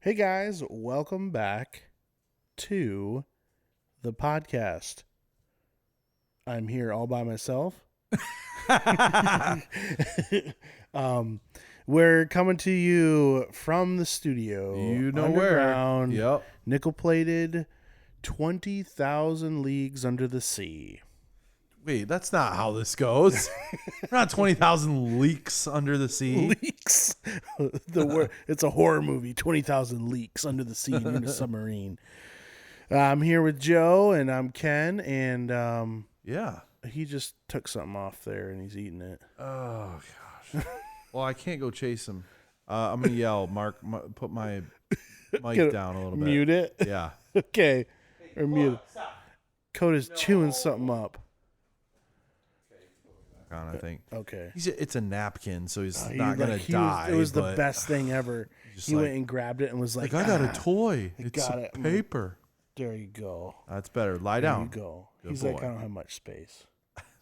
Hey guys, welcome back to the podcast. I'm here all by myself. We're coming to you from the studio. You know underground, where. Yep. nickel-plated, 20,000 leagues under the sea. Wait, that's not how this goes. We're not 20,000 leaks under the sea. Leaks. It's a horror movie, 20,000 leaks under the sea in a submarine. I'm here with Joe, and I'm Ken, and Yeah. he just took something off there, and he's eating it. Oh, gosh. Well, I can't go chase him. I'm going to yell, Mark, put my mic down a little bit. Mute it? Yeah. Okay. Or mute it. Coda's chewing something up. I think. Okay. It's a napkin, so he's not going to die. It was the best thing ever. He like, went and grabbed it and was like, I got a toy. It's got a it. paper. There you go. That's better. Lie There down. you go. Good He's boy. like, I don't have much space.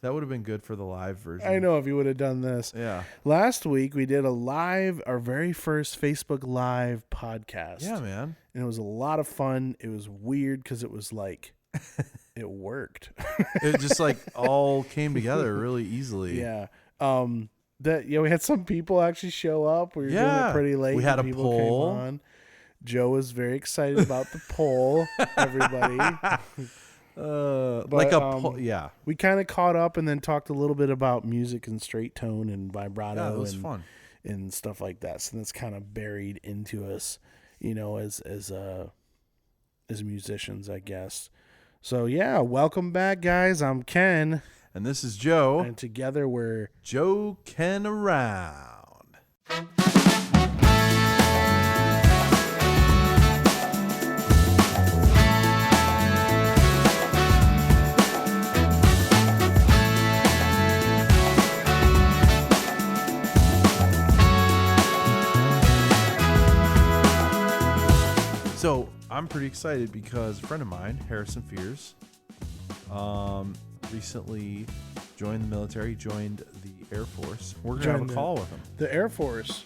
That would have been good for the live version. I know if you would have done this. Yeah. Last week we did our very first Facebook Live podcast. Yeah, man. And it was a lot of fun. It was weird because it was like, it worked. It just like all came together really easily. Yeah. We had some people actually show up. We were doing it pretty late. We had a people poll. Came on. Joe was very excited about the poll. Everybody. Like a poll. Yeah. We kind of caught up and then talked a little bit about music and straight tone and vibrato. Yeah, it was fun. And stuff like that. So that's kind of buried into us, as musicians, I guess. So yeah, welcome back, guys. I'm Ken. And this is Joe. And together we're Joe Ken Around. So I'm pretty excited because a friend of mine, Harrison Fears, recently joined the military, joined the Air Force. We're going to have a call with him. The Air Force.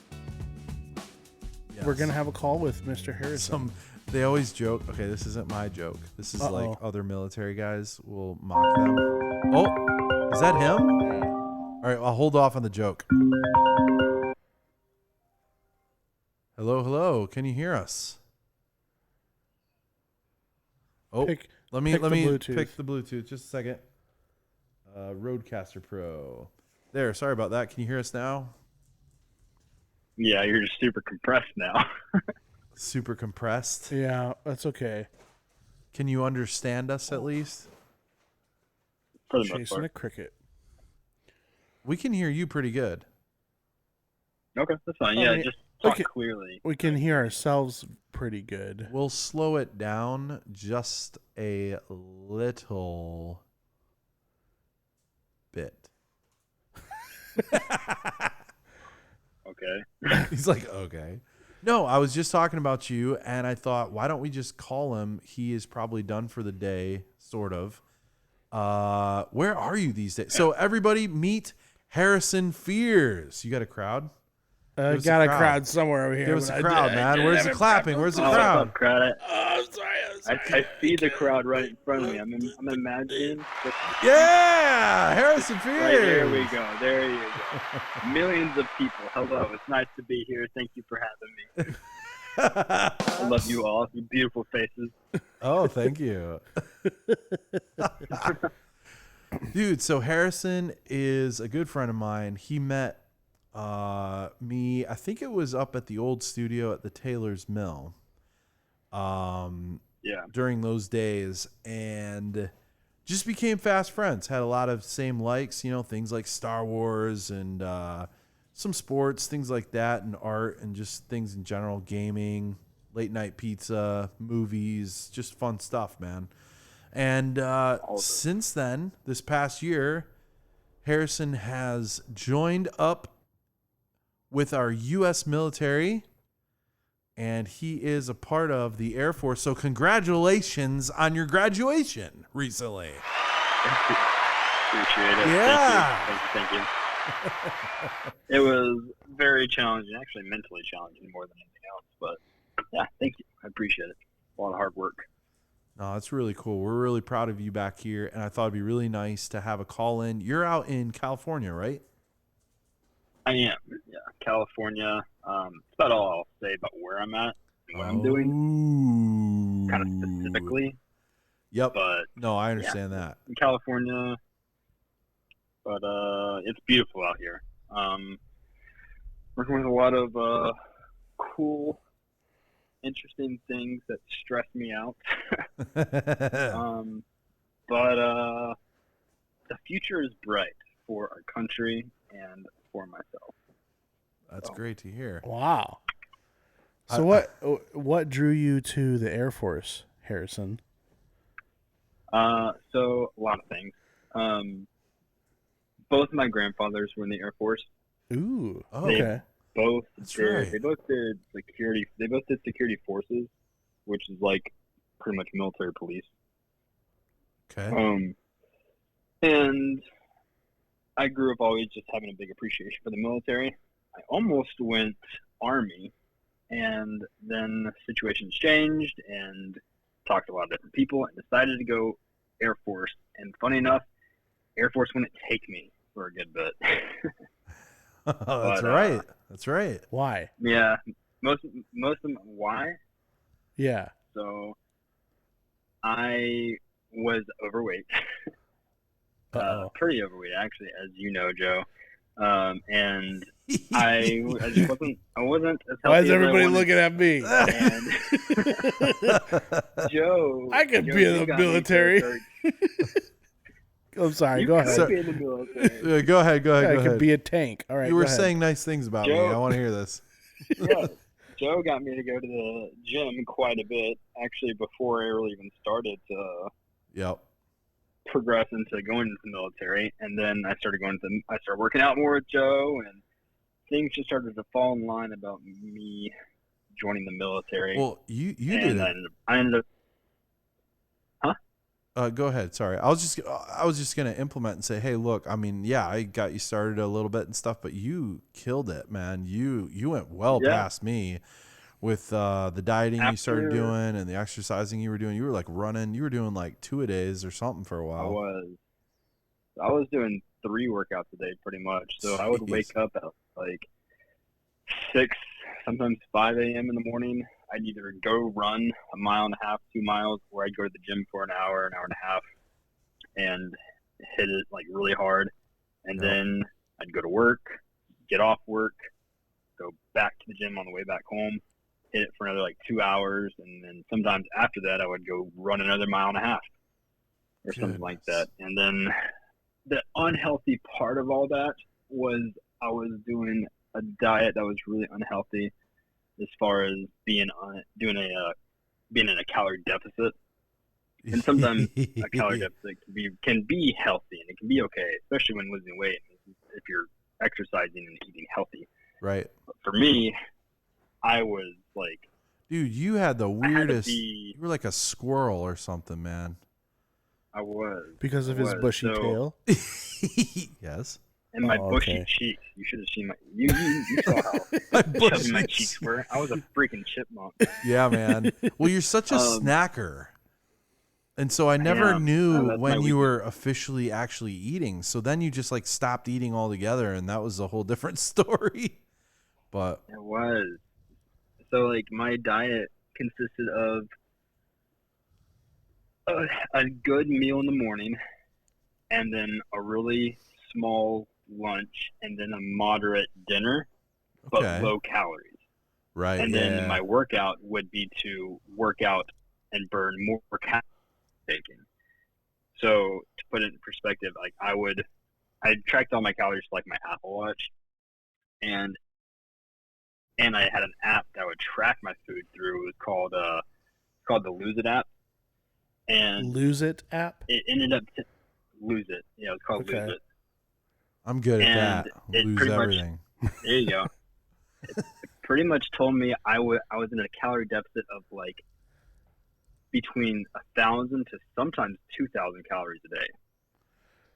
Yes. We're going to have a call with Mr. Harrison. They always joke. Okay, this isn't my joke. This is like other military guys will mock them. Oh, is that him? Yeah. All right, I'll hold off on the joke. Hello. Can you hear us? Oh, let me pick the Bluetooth. Just a second. Rodecaster Pro. There. Sorry about that. Can you hear us now? Yeah, you're just super compressed now. Super compressed. Yeah, that's okay. Can you understand us at least? For the most Chasing part. a cricket. We can hear you pretty good. Okay, that's fine. Oh, Yeah, yeah. just talk Okay. clearly. We can hear ourselves pretty good. We'll slow it down just a little bit. Okay. He's like, okay. No, I was just talking about you, and I thought, why don't we just call him? He is probably done for the day, sort of. Where are you these days? So everybody meet Harrison Fears. You got a crowd? Got a crowd somewhere over here. There was a crowd, man. Where's the clapping? Where's the Oh, crowd? what's up, crowd? I'm sorry. I see the crowd right in front of me. I'm imagining. Yeah, Harrison Fears. Right, there we go. There you go. Millions of people. Hello. It's nice to be here. Thank you for having me. I love you all. You beautiful faces. Oh, thank you. Dude, so Harrison is a good friend of mine. He met me, I think it was up at the old studio at the Taylor's Mill. Yeah. During those days, and just became fast friends. Had a lot of same likes, things like Star Wars and some sports, things like that, and art, and just things in general, gaming, late night pizza, movies, just fun stuff, man. And since then, this past year, Harrison has joined up with our U.S. military, and he is a part of the Air Force. So congratulations on your graduation recently. Appreciate it. Yeah. Thank you. It was very challenging, actually mentally challenging more than anything else, but Yeah, thank you. I appreciate it. A lot of hard work. No, that's really cool. We're really proud of you back here, and I thought it'd be really nice to have a call in. You're out in California, right? I am. Yeah, California. That's about all I'll say about where I'm at and what I'm doing, kind of specifically. Yep. But no, I understand that. In California, but it's beautiful out here. Working with a lot of cool, interesting things that stress me out. But the future is bright for our country and for myself. That's great to hear. Wow. So what drew you to the Air Force, Harrison? So a lot of things. Both my grandfathers were in the Air Force. Ooh. Okay. They both did security. They both did security forces, which is like pretty much military police. Okay. And I grew up always just having a big appreciation for the military. I almost went Army, and then the situations changed, and talked to a lot of different people, and decided to go Air Force. And funny enough, Air Force wouldn't take me for a good bit. That's right. That's right. Why? Yeah, most of them. Why? Yeah. So I was overweight, pretty overweight actually, as you know, Joe. And I just wasn't as healthy. Why is as I everybody wanted. looking at me? And Joe, I could Joe, be in you the got me military. to I'm sorry. You Go could ahead. be in the military. Go ahead. Go I ahead. Go could ahead. be a tank. All right. You were go ahead. saying nice things about me. Joe- I want to hear this. Yeah, Joe got me to go to the gym quite a bit, actually, before I really even started to Yep. progress into going into the military. And then I started working out more with Joe, and things just started to fall in line about me joining the military. Well, you and did it. I ended up. Go ahead. Sorry. I was just gonna implement and say, hey, look. I mean, yeah, I got you started a little bit and stuff, but you killed it, man. You went well past me with the dieting you started doing and the exercising you were doing. You were like running. You were doing like 2-a-days or something for a while. I was doing 3 workouts a day pretty much. So I would wake up at like 6, sometimes 5 a.m. in the morning. I'd either go run 1.5 miles, 2 miles, or I'd go to the gym for an hour and a half, and hit it like really hard. And then I'd go to work, get off work, go back to the gym on the way back home, hit it for another like 2 hours, and then sometimes after that I would go run another 1.5 miles or something like that. And then the unhealthy part of all that was I was doing a diet that was really unhealthy, as far as being in a calorie deficit. And sometimes a calorie deficit can be healthy, and it can be okay, especially when losing weight, if you're exercising and eating healthy. Right. But for me, I was like, dude, you had the weirdest. You were like a squirrel or something, man. I was. Because of his bushy tail? Yes. And my bushy cheeks. You should have seen my. You saw how chubby my cheeks were. I was a freaking chipmunk. Yeah, man. Well, you're such a snacker. And so I never knew when you were officially actually eating. So then you just like stopped eating altogether, and that was a whole different story. But it was. So like my diet consisted of a good meal in the morning, and then a really small lunch, and then a moderate dinner, but low calories. Right. And then my workout would be to work out and burn more calories. So to put it in perspective, like I tracked all my calories like my Apple Watch, and I had an app that would track my food through. It was called the Lose It app. And Lose It app? It ended up Lose It. Yeah, it was called Lose It. I'm good at that. Lose everything. There you go. It pretty much told me I was in a calorie deficit of like between 1,000 to sometimes 2,000 calories a day.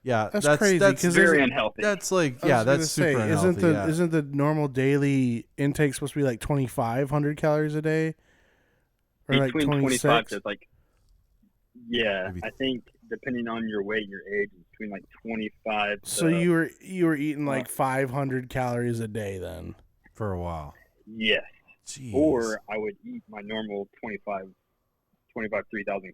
Yeah, that's crazy. That's very unhealthy. That's like that's super unhealthy. Isn't the normal daily intake supposed to be like 2,500 calories a day? Or like between 25 26? to like, yeah, Maybe- I think depending on your weight and your age, it's between like 25 So to, you were eating like 500 calories a day then. For a while. yes. Jeez. Or I would eat my normal 3,000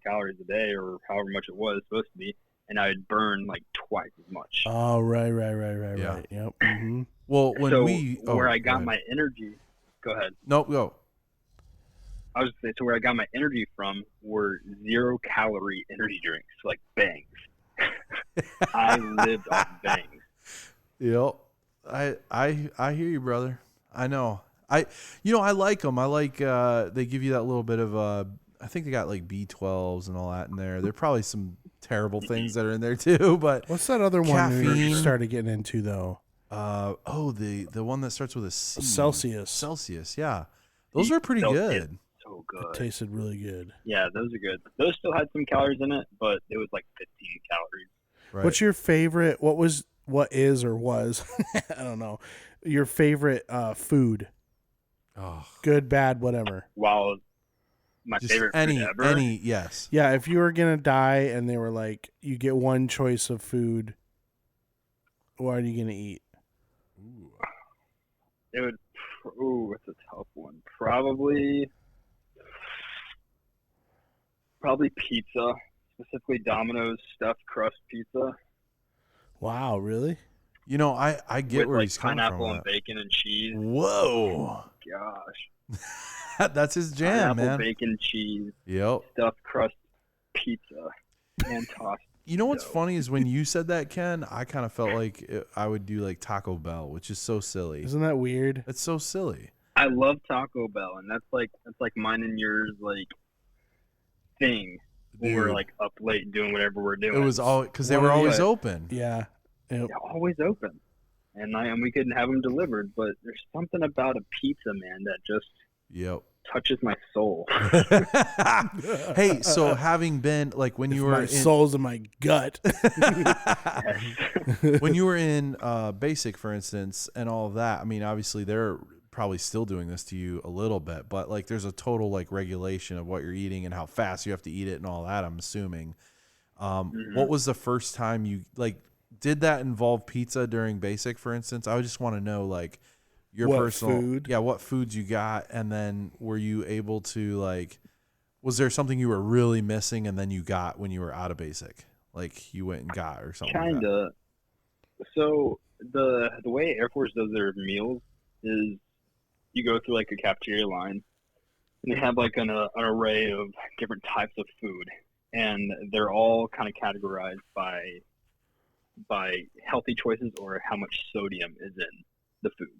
calories a day or however much it was supposed to be, and I would burn like twice as much. Oh, right. Yeah. Right. Yep. Mm-hmm. Well, when so go where I got ahead. my energy, go ahead. No, go. I was gonna say, so where I got my energy from were 0-calorie energy drinks, like Bangs. I lived off Bangs. Yep. I hear you, brother. I know. I like them. I like they give you that little bit of I think they got like B12s and all that in there. There are probably some terrible things that are in there too, but What's that other one you Caffeine. started getting into though? the one that starts with a C. Celsius. Celsius, yeah. Those are pretty Celsius. good. So It good. tasted really good. Yeah, those are good. Those still had some calories in it, but it was like 15 calories. Right. What's your favorite? What is or was? I don't know. Your favorite food? oh, Good, bad, whatever. While my just favorite any food ever, any yes. Yeah, if you were gonna die and they were like, you get one choice of food, what are you gonna eat? it would. Ooh, it's a tough one. Probably pizza, specifically Domino's stuffed crust pizza Wow, really? You know, I get with where like he's coming pineapple from. and bacon and cheese. Whoa. Gosh, That's his jam, pineapple, man. bacon, cheese, Yep. stuffed crust pizza, and tossed. You know what's dough. funny is when you said that, Ken, I kind of felt like I would do like Taco Bell, which is so silly. Isn't that weird? It's so silly. I love Taco Bell, and that's like mine and yours like thing. When we're Dude. like up late doing whatever we're doing. It was all because they Well, were always yeah. open. Yeah. Yep. They're always open, and we couldn't have them delivered. But there's something about a pizza, man, that just Yep. touches my soul. Hey, so having been like when you were My in, soul's in my gut. when you were in basic, for instance, and all of that, I mean, obviously they're probably still doing this to you a little bit, but like there's a total like regulation of what you're eating and how fast you have to eat it and all that, I'm assuming. What was the first time you like did that involve pizza during basic, for instance? I would just want to know like your What personal food? Yeah, what foods you got, and then were you able to like was there something you were really missing and then you got when you were out of basic? Like you went and got or something like that? Kinda. So the way Air Force does their meals is you go through like a cafeteria line, and they have like an array of different types of food, and they're all kind of categorized by healthy choices or how much sodium is in the foods.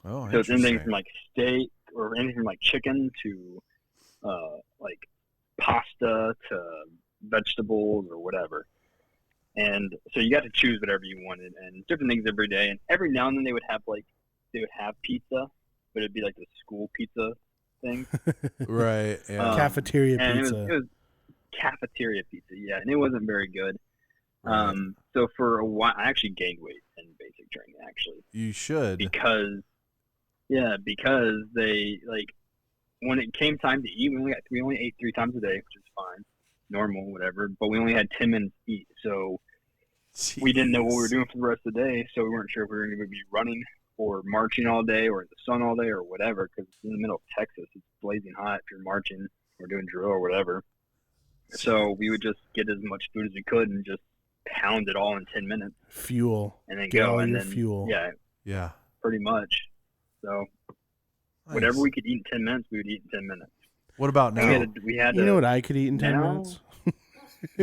Oh, So it's anything interesting. from like steak or anything from like chicken to like pasta to vegetables or whatever. And so you got to choose whatever you wanted and different things every day. And every now and then they would have pizza, but it'd be like the school pizza thing. Right. Yeah. Cafeteria And pizza. it was cafeteria pizza, yeah, and it wasn't very good. Right. So for a while, I actually gained weight in basic training, actually, You should. because they like when it came time to eat, we only ate 3 times a day, which is fine, normal, whatever. But we only had 10 minutes to eat, so we didn't know what we were Jeez. doing for the rest of the day. So we weren't sure if we were going to be running or marching all day or in the sun all day or whatever. Because in the middle of Texas, it's blazing hot if you're marching or doing drill or whatever. So we would just get as much food as we could and just pound it all in 10 minutes Fuel. and then Get go. all And your then, fuel. yeah, Yeah. pretty much. So whatever Nice. we could eat in 10 minutes, we would eat in 10 minutes. What about now? We had to, You know what I could eat in 10 Now- minutes?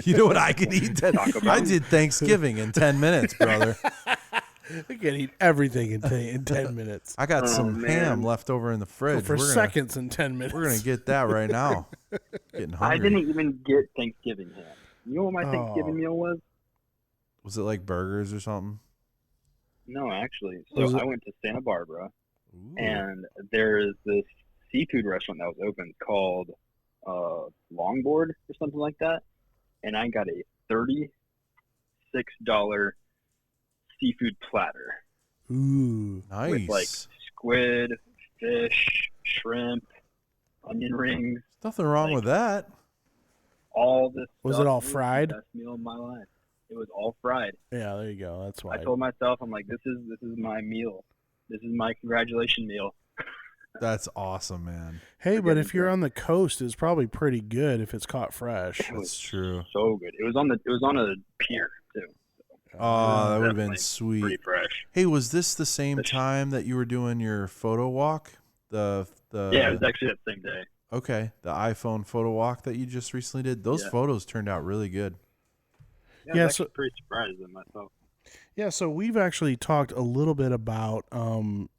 You know what I could eat? Taco Bell. I did Thanksgiving in 10 minutes, brother. I could eat everything in 10 minutes. I got Oh, some man. ham left over in the fridge. For We're gonna, seconds in 10 minutes. We're gonna get that right now. Getting I hungry. didn't even get Thanksgiving ham. You know what my Thanksgiving Oh. meal was? Was it like burgers or something? No, actually. Was So it- I went to Santa Barbara, Ooh. and there's this seafood restaurant that was open called Longboard or something like that, and I got a $36 seafood platter Ooh. Nice. with like squid, fish, shrimp, onion rings, Nothing wrong like, with that. all this Was stuff. it all was fried? the best meal of my life. It was all fried. Yeah, there you go. That's why. I told myself, I'm like, this is my meal. This is my congratulation meal. That's awesome, man. Hey, but if Forgetting you're to- on the coast, it's probably pretty good if it's caught fresh. It was That's true. so good. It was on a pier too. Oh, that would have been Definitely sweet. Pretty fresh. Hey, was this the same Fish. time that you were doing your photo walk? The Yeah, it was actually that same day. okay, the iPhone photo walk that you just recently did. Those Yeah. photos turned out really good. Yeah, Yeah, I was so- actually pretty surprised at myself. Yeah, so we've actually talked a little bit about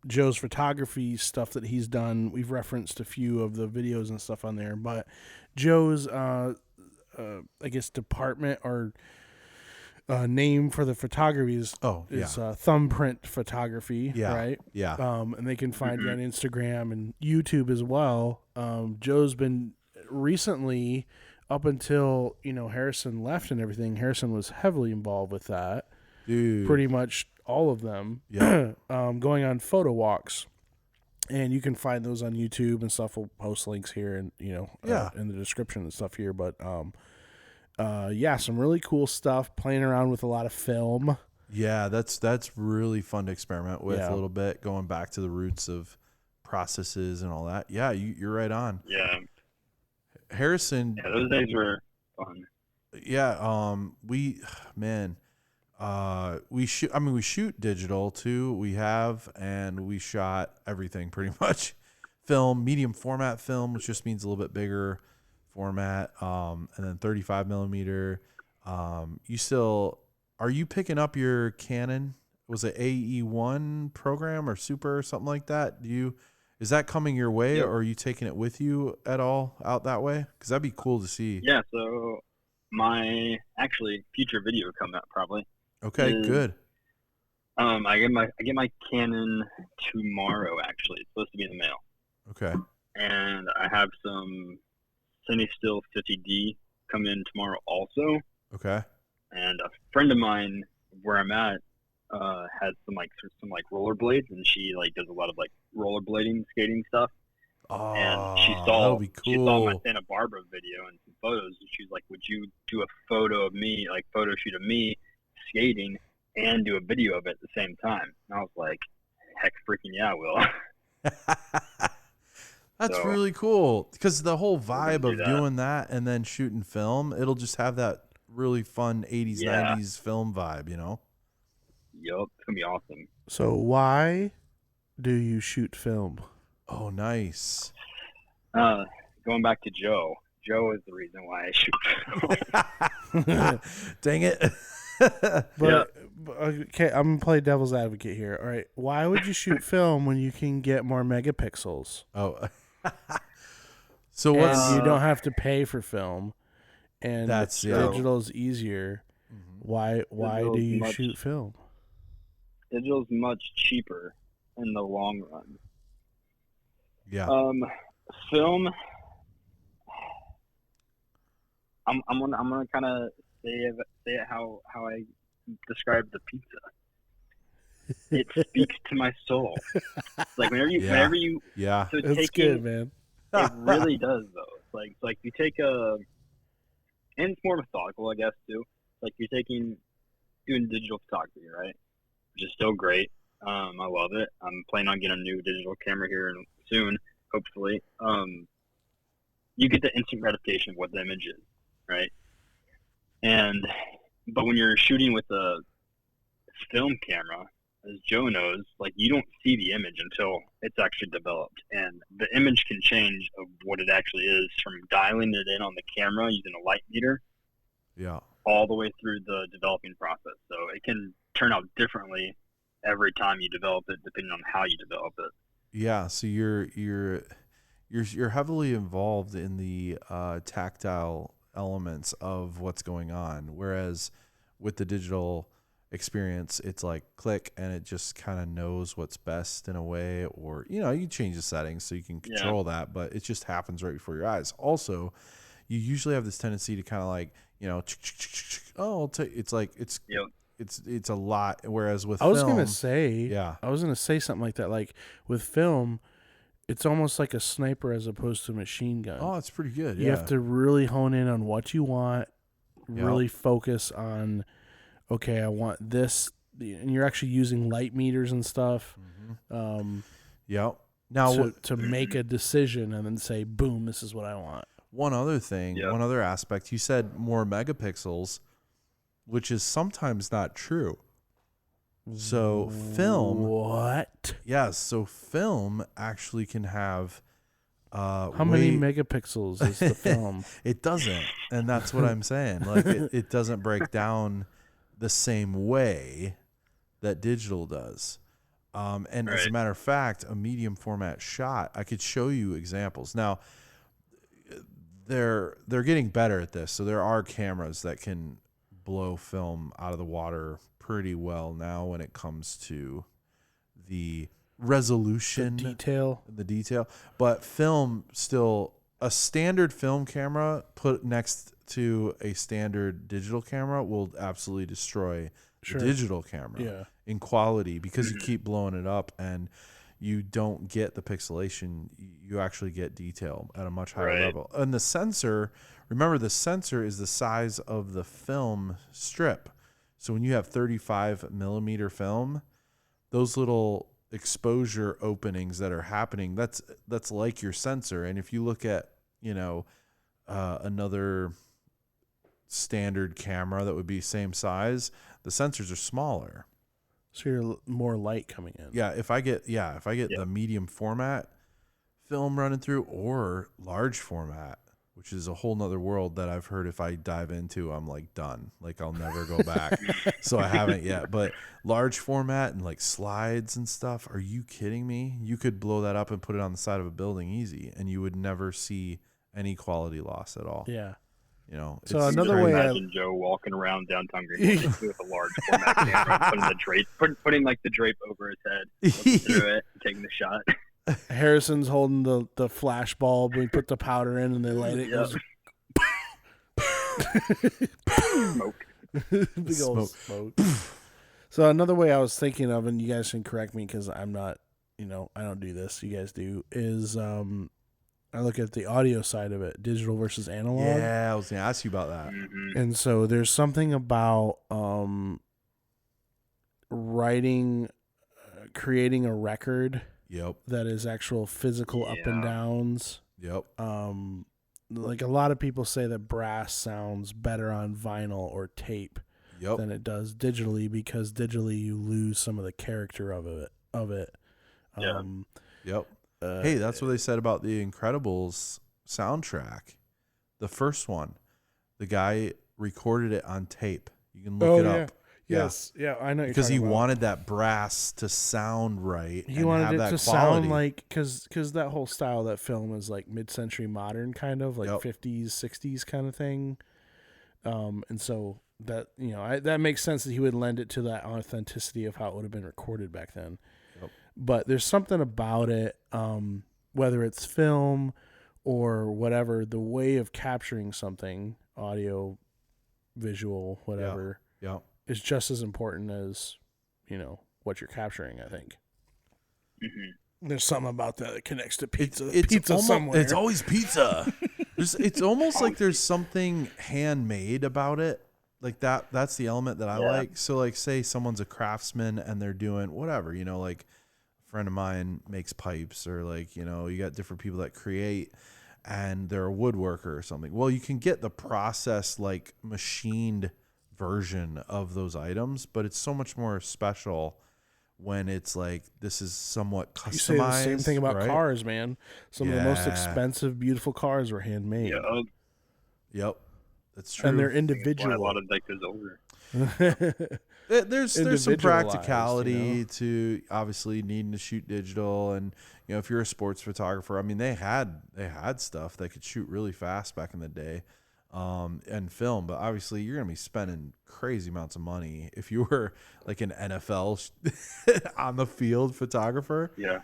Joe's photography stuff that he's done. We've referenced a few of the videos and stuff on there, but Joe's, I guess, department or name for the photography is thumbprint photography, Yeah. right? Yeah. And they can find you on Instagram and YouTube as well. Joe's been recently, up until Harrison left and everything. Harrison was heavily involved with that. Dude. Pretty much all of them. Yeah. Going on photo walks, and you can find those on YouTube and stuff. We'll post links here and in the description and stuff here. But some really cool stuff. Playing around with a lot of film. Yeah, that's really fun to experiment with Yeah. a little bit, going back to the roots of processes and all that. Yeah, you're right on. Yeah. Harrison, Yeah, those days were fun. yeah, we shoot digital too. We shot everything pretty much. Film, medium format film, which just means a little bit bigger format, and then 35 millimeter. Are you picking up your Canon? Was it AE1 program or Super or something like that? Is that coming your way, Yep. or are you taking it with you at all out that way? Because that'd be cool to see. Yeah, so my future video come out probably. Okay, is- good. I get my Canon tomorrow. Actually, it's supposed to be in the mail, Okay. and I have some CineStill 50D come in tomorrow also. Okay. And a friend of mine where I'm at has some rollerblades, and she does a lot of rollerblading, skating stuff. Oh, And she that saw would be she saw my cool. Santa Barbara video and some photos, and she's like, "Would you do a photo shoot of me skating and do a video of it at the same time?" And I was like, "Heck, freaking yeah, I will." That's So, really cool, because the whole vibe do of that. doing that and then shooting film, it'll just have that really fun 80s, Yeah. 90s film vibe, Yup, it's gonna be awesome. So why do you shoot film? Oh, nice. Going back to Joe. Joe is the reason why I shoot. Dang it. But okay, I'm gonna play devil's advocate here. All right, why would you shoot film when you can get more megapixels? Oh. So what's And you don't have to pay for film, and That's- yeah. digital is easier. Why do you Digital's shoot film? Digital's much cheaper in the long run. yeah. Film. I'm gonna kind of say it how I describe the pizza. It speaks to my soul. Like whenever you Yeah. so That's taking good, man. it really does though. It's like you take and it's more methodical, I guess too. Like you're doing digital photography, right? Which is still great. I love it. I'm planning on getting a new digital camera here soon, hopefully. You get the instant gratification of what the image is, right? But when you're shooting with a film camera, as Joe knows, you don't see the image until it's actually developed, and the image can change of what it actually is from dialing it in on the camera using a light meter Yeah. all the way through the developing process. So it can turn out differently every time you develop it, depending on how you develop it. Yeah, so you're heavily involved in the tactile elements of what's going on, whereas with the digital experience, it's like click and it just kind of knows what's best in a way, or you change the settings so you can control that, but it just happens right before your eyes. Also, you usually have this tendency to kind of it's a lot, whereas with I was film, gonna say yeah. I was gonna say something like that. Like with film, it's almost like a sniper as opposed to a machine gun. Oh, it's pretty good. You have to really hone in on what you want, really focus on, okay, I want this, and you're actually using light meters and stuff. Yep. Now to make a decision and then say, boom, this is what I want. One other thing, one other aspect, you said more megapixels, which is sometimes not true. So film. What? Yes. So film actually can have. How many megapixels is the film? It doesn't, and that's what I'm saying. Like it doesn't break down the same way that digital does. And as a matter of fact, a medium format shot, I could show you examples. Now, they're getting better at this. So there are cameras that can blow film out of the water pretty well now when it comes to the resolution, the detail. But film still, a standard film camera put next to a standard digital camera will absolutely destroy the digital camera in quality, because you keep blowing it up and you don't get the pixelation. You actually get detail at a much higher level. And the sensor, remember, the sensor is the size of the film strip. So when you have 35 millimeter film, those little exposure openings that are happening, that's like your sensor. And if you look at, another standard camera that would be same size, the sensors are smaller. So you're more light coming in. Yeah, if I get the medium format film running through, or large format, which is a whole nother world that I've heard if I dive into, I'm like done. Like I'll never go back. So I haven't yet. But large format and like slides and stuff, are you kidding me? You could blow that up and put it on the side of a building easy, and you would never see any quality loss at all. Yeah. So another way, imagine Joe walking around downtown Greenville with a large format camera, putting like the drape over his head, looking through it, and taking the shot. Harrison's holding the flash bulb. We put the powder in, and they light it. Goes, smoke. Big old smoke. So another way I was thinking of, and you guys can correct me because I'm not, I don't do this. You guys do. Is I look at the audio side of it, digital versus analog. Yeah, I was going to ask you about that. Mm-hmm. And so there's something about creating a record. Yep. That is actual physical up and downs. Yep. Like a lot of people say that brass sounds better on vinyl or tape than it does digitally, because digitally you lose some of the character of it. Yep. Hey, that's what they said about the Incredibles soundtrack. The first one, the guy recorded it on tape. You can look it up. Yes. Yeah, I know. Because he wanted that brass to sound right. He wanted it to sound like, because that whole style of that film is like mid-century modern kind of, like 50s, 60s kind of thing. And so that, that makes sense that he would lend it to that authenticity of how it would have been recorded back then. Yep. But there's something about it, whether it's film or whatever, the way of capturing something, audio, visual, whatever. Yeah. Is just as important as, what you're capturing, I think. Mm-hmm. There's something about that connects to pizza. It's pizza almost, somewhere. It's always pizza. It's almost like there's something handmade about it. Like that's the element that I like. So like, say someone's a craftsman and they're doing whatever, like a friend of mine makes pipes, or like, you got different people that create, and they're a woodworker or something. Well, you can get the process, like machined version of those items, but it's so much more special when it's like, this is somewhat customized. You say the same thing about cars, man. Some of the most expensive, beautiful cars were handmade. Yep. That's true. And they're individual. A lot of like goes over. There's some practicality to obviously needing to shoot digital, and if you're a sports photographer, I mean, they had stuff that could shoot really fast back in the day. And film, but obviously you're going to be spending crazy amounts of money if you were like an NFL on the field photographer. Yeah.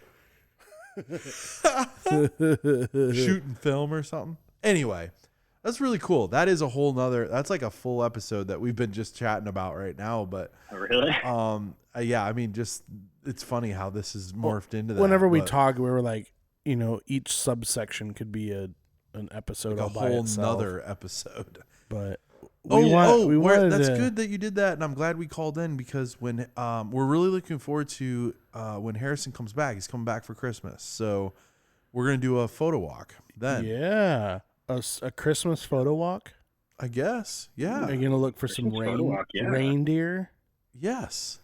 Shooting film or something. Anyway, that's really cool. That is a whole nother, that's like a full episode that we've been just chatting about right now. But really? Yeah, I mean, just, it's funny how this is morphed into that. Whenever we talk, we were like, each subsection could be an episode Like all a by whole itself. nother episode. But That's good that you did that, and I'm glad we called in because when we're really looking forward to when Harrison comes back. He's coming back for Christmas, so we're gonna do a photo walk then. Yeah, a Christmas photo walk. I guess. Yeah. Are you gonna look for some Christmas photo walk, yeah. reindeer Yes.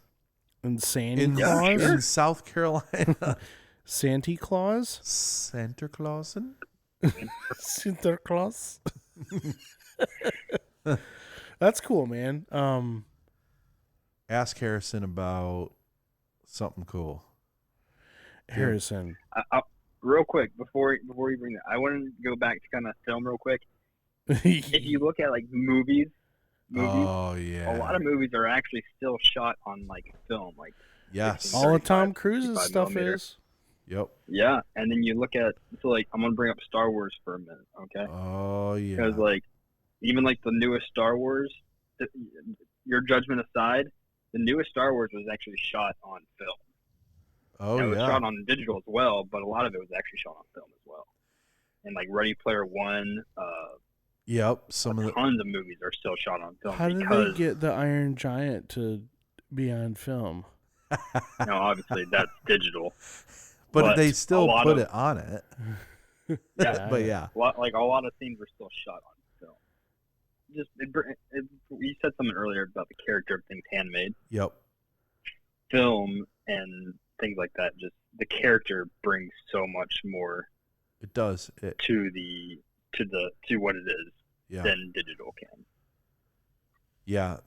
and Santa In, Claus? in South Carolina. Santa Claus? Santa Clausen? Santa Claus? That's cool, man. Ask Harrison about something cool. Harrison. Real quick, before you bring that, I want to go back to kind of film real quick. If you look at like movies, Oh yeah. a lot of movies are actually still shot on like film, like Yes. All of Tom 35 Cruise's stuff millimeter. is. Yep. yeah. And then you look at I'm gonna bring up Star Wars for a minute, okay? Oh yeah. Because like even like the newest Star Wars, your judgment aside, the newest Star Wars was actually shot on film. Oh It was yeah. shot on digital as well, but a lot of it was actually shot on film as well. And like Ready Player One, Yep. Some of the tons of movies are still shot on film. How did because, they get the Iron Giant to be on film? obviously that's digital. but they a still lot put of- it on it. Yeah, But yeah. a lot of scenes were still shot on film. You said something earlier about the character of things handmade. Yep. Film and things like that, just the character brings so much more It does. It to what it is yeah. than digital can. Yeah,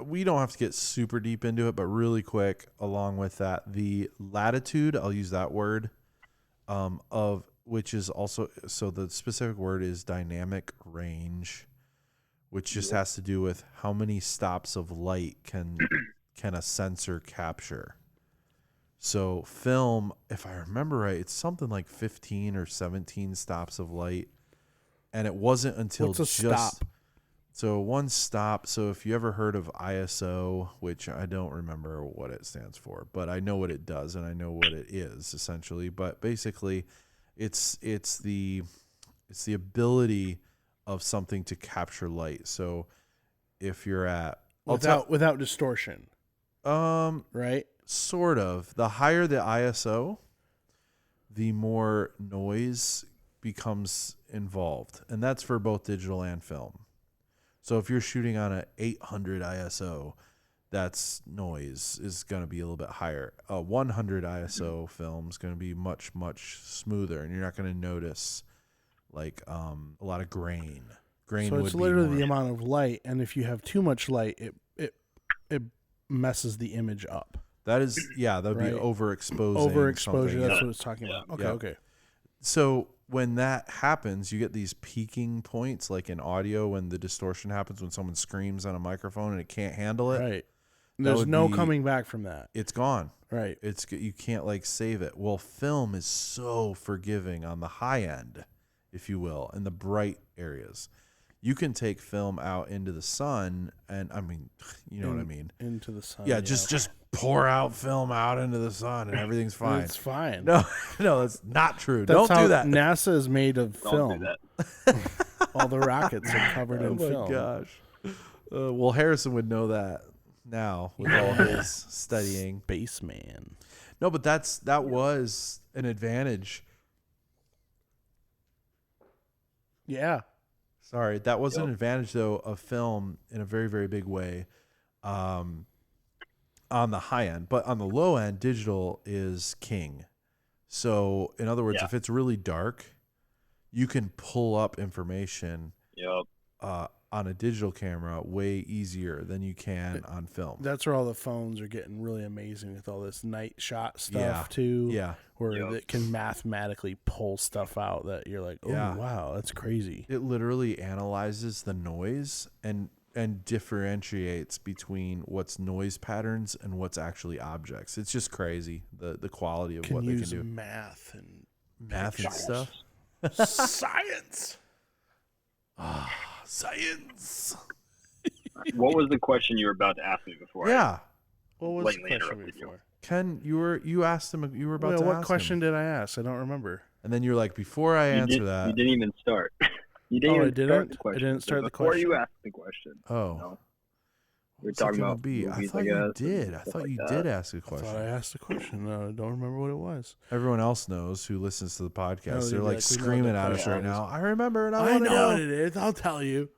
we don't have to get super deep into it, but really quick, along with that, the latitude, I'll use that word, of which is also, so the specific word is dynamic range, which just has to do with how many stops of light can a sensor capture. So film, if I remember right, it's something like 15 or 17 stops of light. And it wasn't until What's a stop? So one stop. So if you ever heard of ISO, which I don't remember what it stands for, but I know what it does and I know what it is essentially. But basically, it's the ability of something to capture light. So if you're at Without distortion, um right? sort of, the higher the ISO, the more noise becomes involved, and that's for both digital and film. So if you're shooting on a 800 ISO, that's noise is going to be a little bit higher. A 100 ISO film is going to be much smoother, and you're not going to notice like a lot of grain. So it's literally the amount of light, and if you have too much light, it messes the image up. that is that would be Right. overexposing. Overexposure. something. That's Yeah. what it's talking about. Okay, Yeah. okay. So when that happens, you get these peaking points, like in audio, when the distortion happens when someone screams on a microphone and it can't handle it. Right. There's would no be- coming back from that. It's gone. Right. You can't like save it. Well, film is so forgiving on the high end, if you will, in the bright areas. You can take film out into the sun, and I mean, you know what I mean. Into the sun. Yeah, just pour out film out into the sun, and everything's fine. It's fine. No, that's not true. That's Don't how do that. NASA is made of Don't film. do that. All the rockets are covered Oh in my film. gosh. Well, Harrison would know that now with all his studying. Spaceman. No, but that was an advantage. Yeah. Sorry, that was an advantage though of film in a very, very big way, on the high end. But on the low end, digital is king. So in other words, if it's really dark, you can pull up information Yep. on a digital camera way easier than you can on film. That's where all the phones are getting really amazing with all this night shot stuff Yeah. too. Yeah. Where Yep. it can mathematically pull stuff out that you're like, oh Yeah. wow, that's crazy. It literally analyzes the noise and differentiates between what's noise patterns and what's actually objects. It's just crazy the quality of Can what they can use do. math and Math and stuff. science. Science. What was the question you were about to ask me before? Yeah. What was the Blatantly question interrupted you. before? Ken, you asked him. You were about Well, to what ask question him, did I ask? I don't remember. and then you're like, before I answer that. You didn't even start. You Oh, I even start didn't? the I question. didn't start the before you question? asked the question. Oh. No. What We're was it talking gonna about be? I movies, thought I you guess, did. and I stuff thought like you that. did ask a I question. thought I asked a question. No, I don't remember what it was. Everyone else knows who listens to the No, podcast. they'd They're be like like, "We know screaming the at us right question is." now. I remember and I I want to know what know. it is. I'll tell you.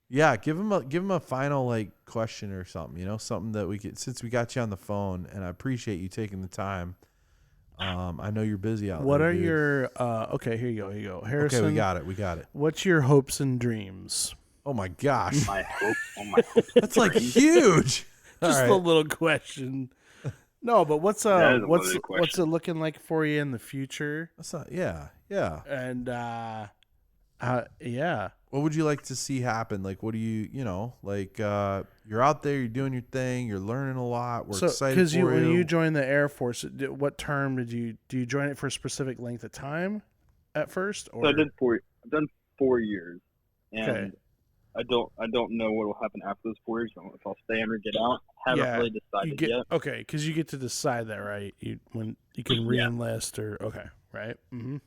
Yeah, give him a final like question or something. Something that we could, since we got you on the phone, and I appreciate you taking the time. I know you're busy out What there. are dude. your okay, here you go. Harrison. Okay, we got it. What's your hopes and dreams? Oh my gosh, My hope. that's like huge. Just All a right. little question. No, but what's That is a what's loaded what's it question. looking like for you in the future? That's not. Yeah. And yeah. What would you like to see happen? Like, what do you, you're out there, you're doing your thing, you're learning a lot. We're excited because for when you. you joined the Air Force, what term do you join it for a specific length of time at first? Or So I've done 4 years, and Okay. I don't know what will happen after those 4 years. I don't know if I'll stay in or get out. Haven't Yeah, really you decided get yet. okay because you get to decide that, right? When you can Yeah. re-enlist or okay, right? Mm-hmm.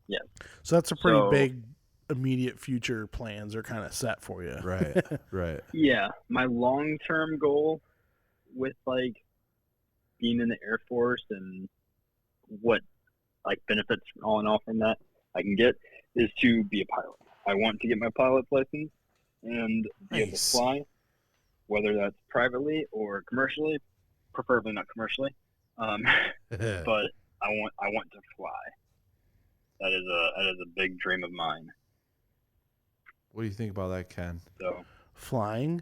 Yeah. So that's a pretty So- big immediate future plans are kind of set for you, Right. Yeah, my long-term goal with like being in the Air Force and what like benefits all in all from that I can get is to be a pilot. I want to get my pilot's license and be able to Nice. fly, whether that's privately or commercially, preferably not commercially. But I want to fly. That is a big dream of mine. What do you think about that, Ken? So Flying.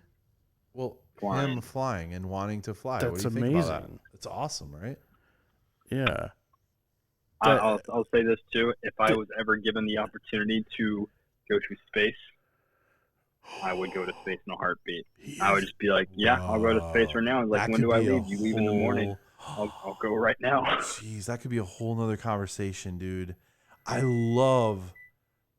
Well, Flying. him flying and wanting to fly. That's what do you think about that? amazing. It's awesome, right? Yeah. I'll say this too: if I was ever given the opportunity to go to space, I would go to space in a heartbeat. I would just be like, yeah, I'll go to space right now. Like, That when could do I be a leave? You leave in the morning. I'll go right now. Jeez, that could be a whole nother conversation, dude. I love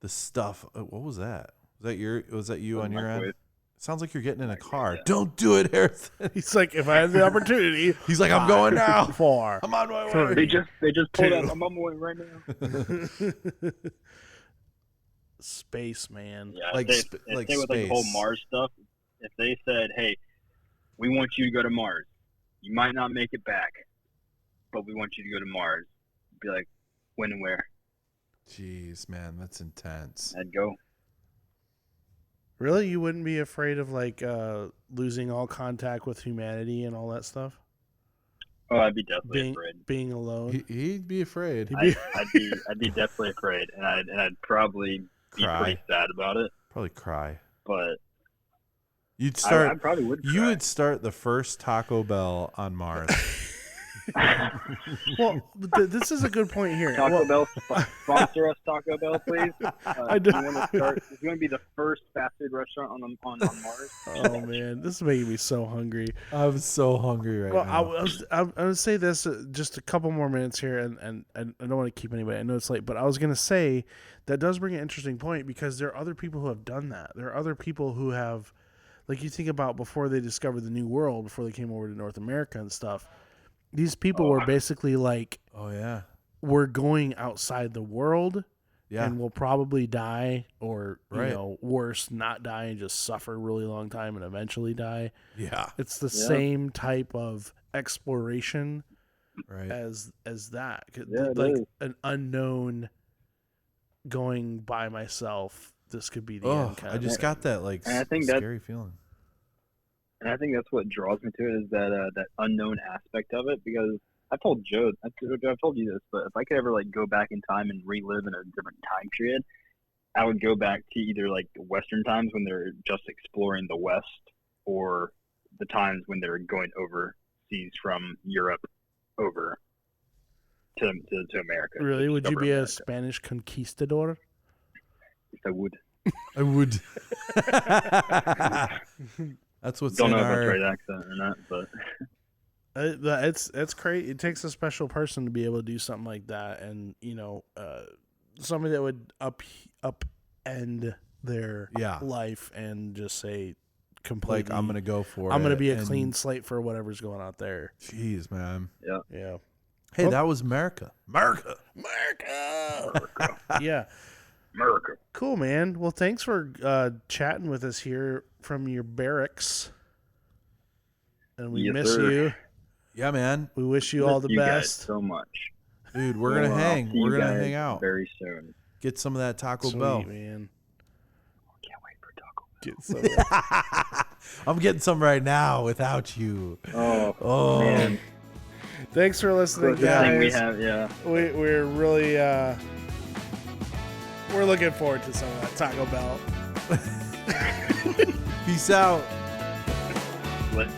the stuff. What was that? Was that you on your end? Microwave. It sounds like you're getting in a car. Yeah. Don't do it, Harrison. He's like, if I had the opportunity, He's like, I'm going now. 4. I'm on my way. Three. They just pulled Two. up. I'm on my way right now. Space, man. Yeah, Like if they with like the whole space. Mars stuff. If they said, hey, we want you to go to Mars, you might not make it back, but we want you to go to Mars. Be like, when and where? Jeez, man, that's intense. I'd go. Really, you wouldn't be afraid of like losing all contact with humanity and all that stuff? Oh, I'd be definitely Being afraid. being alone. He'd be afraid. I'd be definitely afraid, and I'd probably be Cry. pretty sad about it. Probably cry. But You'd I start. probably would. You cry. would start the first Taco Bell on Mars. Well, this is a good point here. Taco Well, Bell, sponsor us, Taco Bell, please. I do- We want to start. It's going to be the first fast food restaurant on Mars. oh man, this is making me so hungry. I'm so hungry right Well, now. I'm going to say this just a couple more minutes here, and I don't want to keep anybody. I know it's late, but I was going to say that does bring an interesting point because there are other people who have done that. There are other people who have, like you think about before they discovered the New World, before they came over to North America and stuff. These people were basically like, Oh yeah, we're going outside the world yeah. and we'll probably die or, Right. you know, worse, not die and just suffer a really long time and eventually die. Yeah. It's the Yeah. same type of exploration Right. as that. Yeah, it like is. an unknown going by myself. This could be the Oh, end kind I of just thing. got that like And I think that- scary feeling. And I think that's what draws me to it is that unknown aspect of it. Because I told Joe, I've told you this, but if I could ever like go back in time and relive in a different time period, I would go back to either like the Western times when they're just exploring the West, or the times when they're going overseas from Europe over to America. Really? to Would you discover be a America. Spanish conquistador? Yes, I would. I would. That's what's Don't in know if that's our. right accent or not, but It's great. It takes a special person to be able to do something like that, and you know, somebody that would upend their Yeah. life and just say, completely. Like I'm gonna go for it. I'm gonna be a and- clean slate for whatever's going out there. Jeez, man. Yeah. Hey, Oh. that was America. America. Yeah. America. Cool, man. Well, thanks for chatting with us here from your barracks. And we Yes, miss sir. you. Yeah, man. We wish you all the Miss you guys best. so much. Dude, we're gonna Well, I'll hang. see you We're gonna guys hang out. very soon. Get some of that Taco Sweet, Bell. man. Can't wait for Taco Get some. I'm getting some right now without you. Bell. Oh, Oh, man. Thanks for listening, Closest thing we guys. have, yeah. We're really we're looking forward to some of that Taco Bell. peace out. Let's